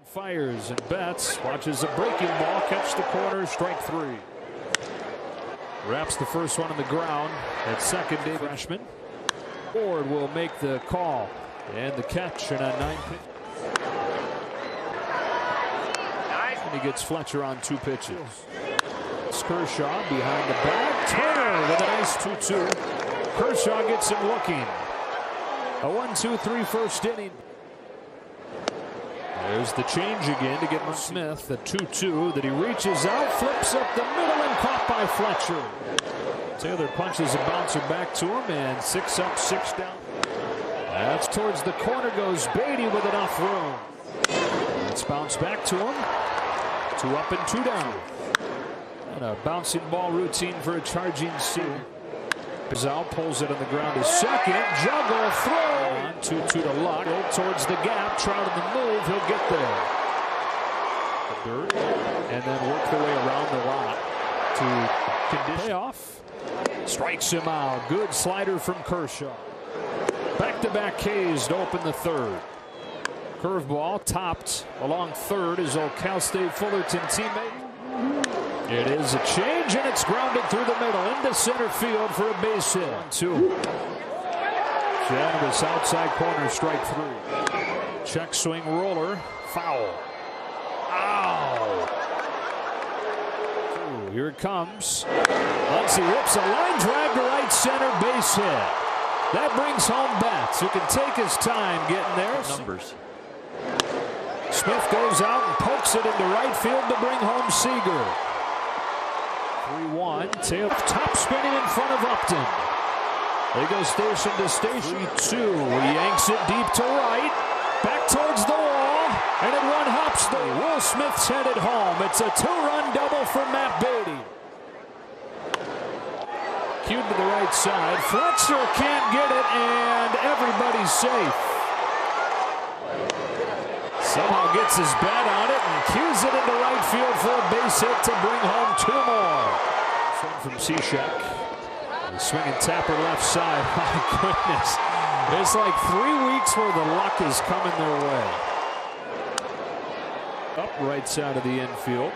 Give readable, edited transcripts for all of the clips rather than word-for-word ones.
Fires and bets, watches a breaking ball, catch the corner, strike three. Wraps the first one on the ground at second, Dave Freshman. Ford will make the call and the catch in a 9 pitch. And he gets Fletcher on 2 pitches. It's Kershaw behind the back. Turner with a nice 2-2. Kershaw gets him looking. A 1-2-3 first inning. There's the change again to get Smith, the 2-2 that he reaches out, flips up the middle and caught by Fletcher. Taylor punches a bouncer back to him and 6 up, 6 down. That's towards the corner goes Beatty with enough room. It's bounced back to him. 2 up and 2 down. And a bouncing ball routine for a charging seamer. Pizal pulls it on the ground to second. Juggle throw. 2-2 to Luck. Towards the gap. Trout in the move. He'll get there. The dirt. And then work the way around the lot to condition. Payoff. Strikes him out. Good slider from Kershaw. Back-to-back Ks to open the third. Curveball topped along third is old Cal State Fullerton teammate. It is a change, and it's grounded through the middle into center field for a base hit. 1-2. Generous outside corner, strike 3. Check swing roller, foul. Ow! Here it comes. Muncy rips a line drive to right center, base hit. That brings home Betts, who can take his time getting there. Numbers. Smith goes out and pokes it into right field to bring home Seager. 3-1. Tail top spinning in front of Upton. They go station to station. 3-2. He yanks it deep to right. Back towards the wall. And it one hops the Will Smith's headed home. It's a 2-run double for Matt Beatty. Cued to the right side. Fletcher can't get it, and everybody's safe. Somehow gets his bat on it and cues it into right field for a base hit to bring home 2 more. From Cishek. The swinging tapper left side. My goodness. It's like 3 weeks where the luck is coming their way. Up right side of the infield.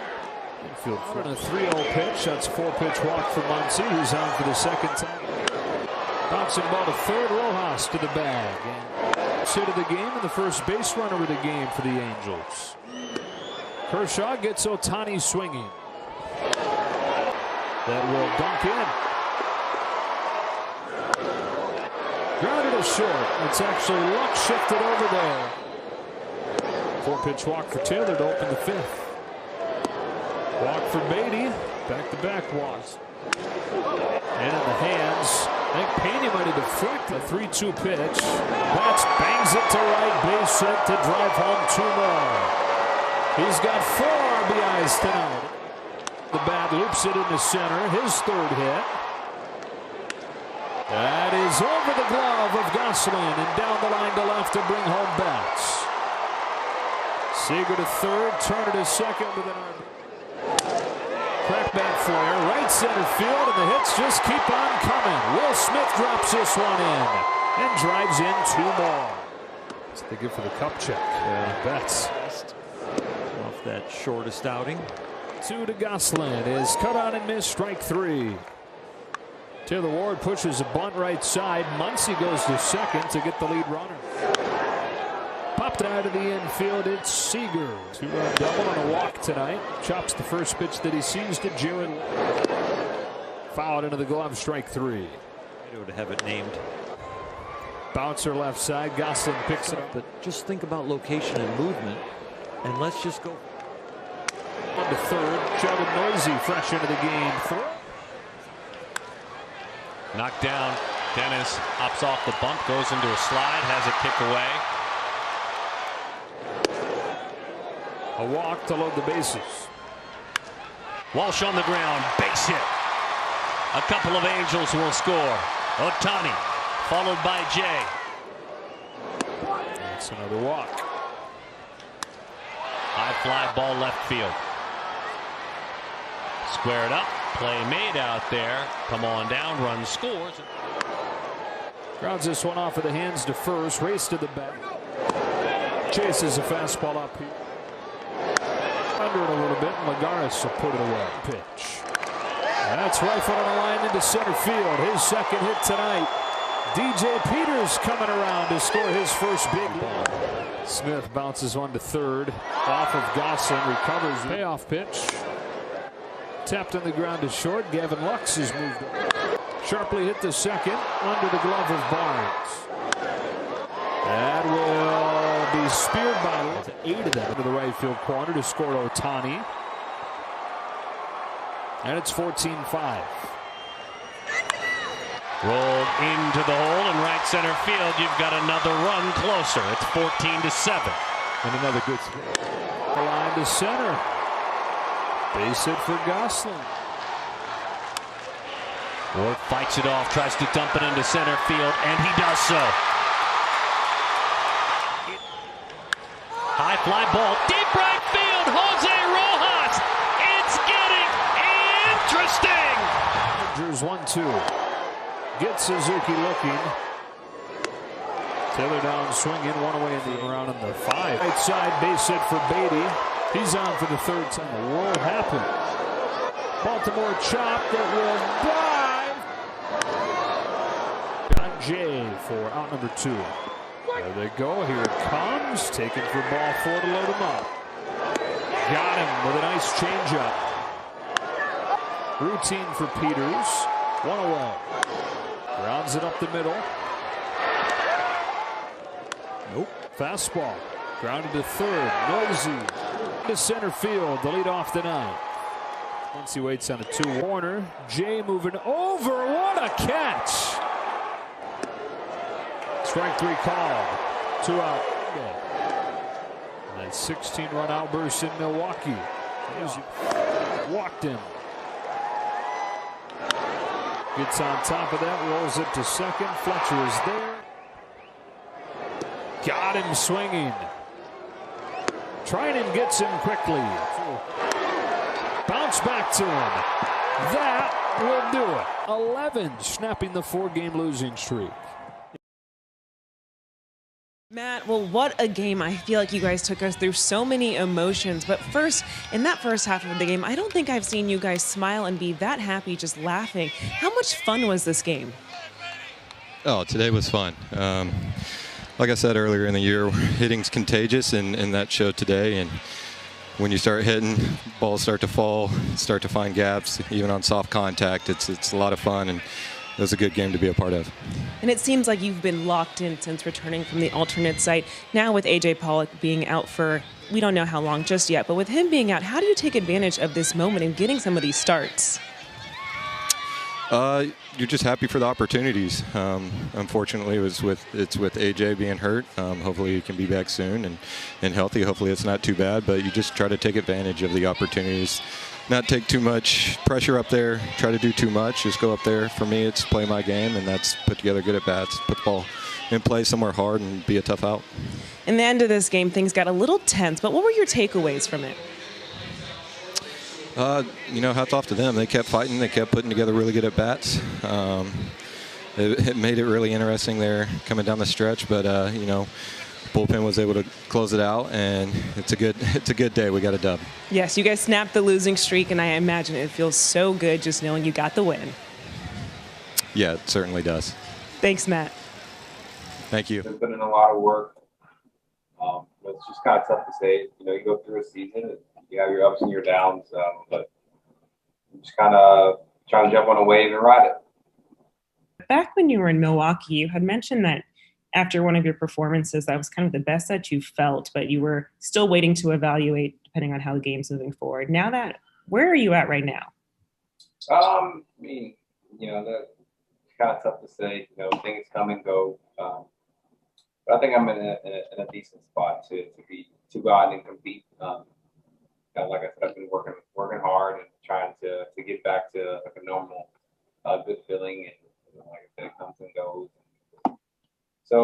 Infield for a 3-0 pitch. That's a 4-pitch walk for Muncy, who's on for the second time. Bouncing ball to third. Rojas to the bag. Hit of the game and the first base runner of the game for the Angels. Kershaw gets Ohtani swinging. That will dunk in. Grounded to short. It's actually Luck shifted over there. 4-pitch walk for Taylor to open the 5th. Walk for Beatty. Back-to-back walks. And in the hands. I think Pena might have deflected a 3-2 pitch. Betts bangs it to right, base hit to drive home 2 more. He's got 4 RBIs tonight. The bat loops it into center, his 3rd hit. That is over the glove of Gosselin and down the line to left to bring home Betts. Seager to 3rd, Turner to 2nd with an RBI. Crackback flare, right center field, and the hits just keep on coming. Will Smith drops this one in and drives in 2 more. That's the gift for the cup check. Betts Off that shortest outing. 2 to Gosselin is cut on and missed, strike 3. Taylor Ward pushes a bunt right side. Muncy goes to 2nd to get the lead runner. Popped out of the infield, it's Seager. 2-run double on a walk tonight. Chops the first pitch that he sees to Jared. Fouled into the glove, strike 3. To have it named. Bouncer left side, Gosselin picks it up. But just think about location and movement, and let's just go. On to 3rd, Sheldon Noisy fresh into the game. Knocked down. Dennis hops off the bump, goes into a slide, has a kick away. A walk to load the bases. Walsh on the ground, base hit. A couple of Angels will score. Ohtani, followed by Jay. That's another walk. High fly ball left field. Squared up, play made out there. Come on down, run scores. Grounds this one off of the hands to first, race to the back. Chases a fastball up here. under it a little bit, and Lagares will put it away. Pitch. That's rifled on the line into center field. His second hit tonight. DJ Peters coming around to score his first big ball. Smith bounces one to third. Off of Gosselin, recovers. Payoff pitch. Tapped on the ground to short. Gavin Lux has moved up. Sharply hit the second under the glove of Barnes. That will be speared by 8 of them into the right field corner to score Ohtani. And it's 14-5. Rolled into the hole in right center field. You've got another run closer. It's 14-7. And another good spin. The line to center. Base hit for Gosselin. Ward fights it off, tries to dump it into center field, and he does so. High fly ball, deep right field, Jose Rojas. It's getting interesting. Drew's 1-2. Gets Suzuki looking. Taylor down swinging, one away in the around in the 5. Right side base hit for Beatty. He's on for the third time. The world happened. Baltimore chop that will dive. John Jay for out number 2. There they go. Here it comes. Taken for ball 4 to load him up. Got him with a nice changeup. Routine for Peters. One away. Grounds it up the middle. Nope. Fastball. Grounded to third. Nosey to center field. The lead off the night. Once he waits on a 2. Warner. Jay moving over. What a catch. Strike 3 called. 2 out. And that 16-run outburst in Milwaukee. Walked him. Gets on top of that, rolls it to second. Fletcher is there. Got him swinging. Trinan gets him quickly. Bounce back to him. That will do it. 11, snapping the 4-game losing streak. Matt, well, what a game. I feel like you guys took us through so many emotions. But first, in that first half of the game, I don't think I've seen you guys smile and be that happy just laughing. How much fun was this game? Oh, today was fun. Like I said earlier in the year, hitting's contagious, and that showed today. And when you start hitting, balls start to fall, start to find gaps, even on soft contact. It's a lot of fun, and it was a good game to be a part of. And it seems like you've been locked in since returning from the alternate site. Now with A.J. Pollock being out for, we don't know how long just yet, but with him being out, how do you take advantage of this moment and getting some of these starts? You're just happy for the opportunities. Unfortunately, it's with AJ being hurt. Hopefully he can be back soon and healthy. Hopefully it's not too bad, but you just try to take advantage of the opportunities. Not take too much pressure up there, try to do too much, just go up there. For me, it's play my game, and that's put together good at-bats, put the ball in play somewhere hard and be a tough out. In the end of this game, things got a little tense, but what were your takeaways from it? Hats off to them. They kept fighting. They kept putting together really good at-bats. It made it really interesting there coming down the stretch, but, bullpen was able to close it out, and it's a good day. We got a dub. Yes, you guys snapped the losing streak, and I imagine it feels so good just knowing you got the win. Yeah, it certainly does. Thanks, Matt. Thank you. There's been in a lot of work. It's just kind of tough to say. You go through a season, and you have your ups and your downs, but I'm just kind of trying to jump on a wave and ride it. Back when you were in Milwaukee, you had mentioned that after one of your performances, that was kind of the best that you felt, but you were still waiting to evaluate depending on how the game's moving forward. Where are you at right now? That's kind of tough to say. Things come and go. But I think I'm in a decent spot to go out and compete. Like I said, I've been working hard and trying to get back to like a normal, good feeling. And like I said, it comes and goes. So,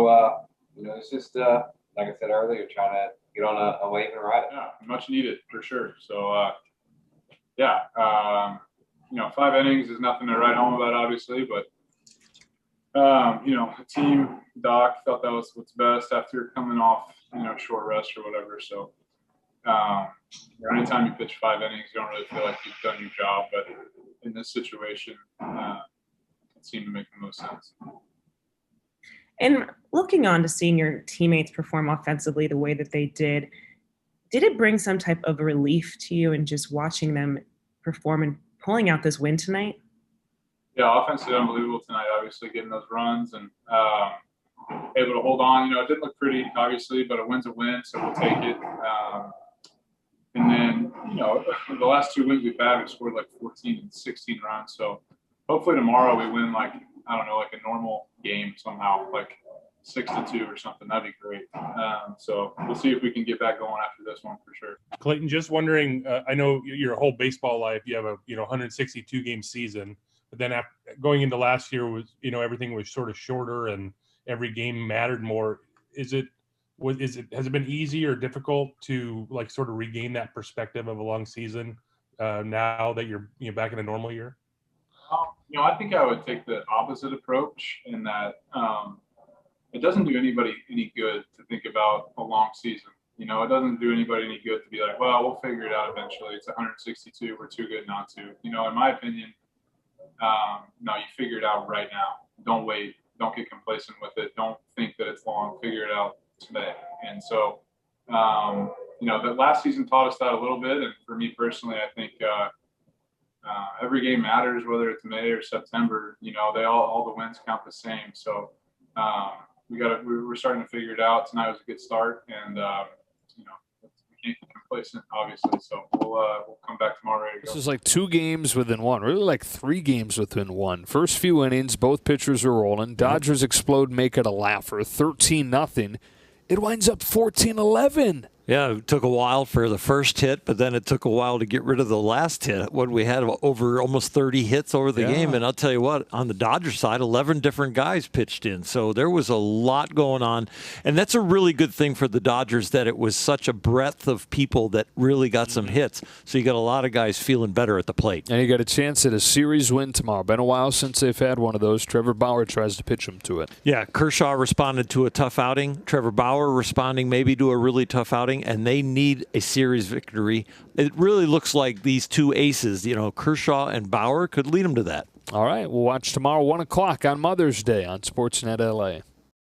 it's just, like I said earlier, trying to get on a wave and ride it. Yeah, much needed for sure. So, 5 innings is nothing to write home about, obviously, but, the team, Doc, felt that was what's best after coming off, short rest or whatever. So, Anytime you pitch 5 innings, you don't really feel like you've done your job. But in this situation, it seemed to make the most sense. And looking on to seeing your teammates perform offensively the way that they did it bring some type of relief to you in just watching them perform and pulling out this win tonight? Yeah, offensively unbelievable tonight, obviously getting those runs and able to hold on. It didn't look pretty, obviously, but a win's a win, so we'll take it. And then, the last 2 wins we've had, we've scored like 14 and 16 runs. So hopefully tomorrow we win like a normal game somehow, like 6-2 or something. That'd be great. So we'll see if we can get back going after this one for sure. Clayton, just wondering, I know your whole baseball life, you have a 162 game season, but then after, going into last year was, everything was sort of shorter and every game mattered more. Has it been easy or difficult to like sort of regain that perspective of a long season now that you're back in a normal year? I think I would take the opposite approach in that it doesn't do anybody any good to think about a long season. It doesn't do anybody any good to be like, well, we'll figure it out eventually. It's 162. We're too good not to. In my opinion, no, you figure it out right now. Don't wait. Don't get complacent with it. Don't think that it's long. Figure it out today. And so, the last season taught us that a little bit. And for me personally, I think every game matters, whether it's May or September. All the wins count the same. So we're starting to figure it out. Tonight was a good start, and we can't get complacent, obviously. So we'll come back tomorrow ready to go. This is like 2 games within 1, really like 3 games within 1. First few innings, both pitchers are rolling. Dodgers explode, make it a laugher, 13-0. It winds up 14-11. Yeah, it took a while for the first hit, but then it took a while to get rid of the last hit. When we had over almost 30 hits over the game, and I'll tell you what, on the Dodgers side, 11 different guys pitched in, so there was a lot going on, and that's a really good thing for the Dodgers that it was such a breadth of people that really got some hits. So you got a lot of guys feeling better at the plate. And you got a chance at a series win tomorrow. Been a while since they've had one of those. Trevor Bauer tries to pitch them to it. Yeah, Kershaw responded to a tough outing. Trevor Bauer responding maybe to a really tough outing. And they need a series victory. It really looks like these 2 aces, Kershaw and Bauer, could lead them to that. All right, we'll watch tomorrow, 1 o'clock on Mother's Day on Sportsnet LA.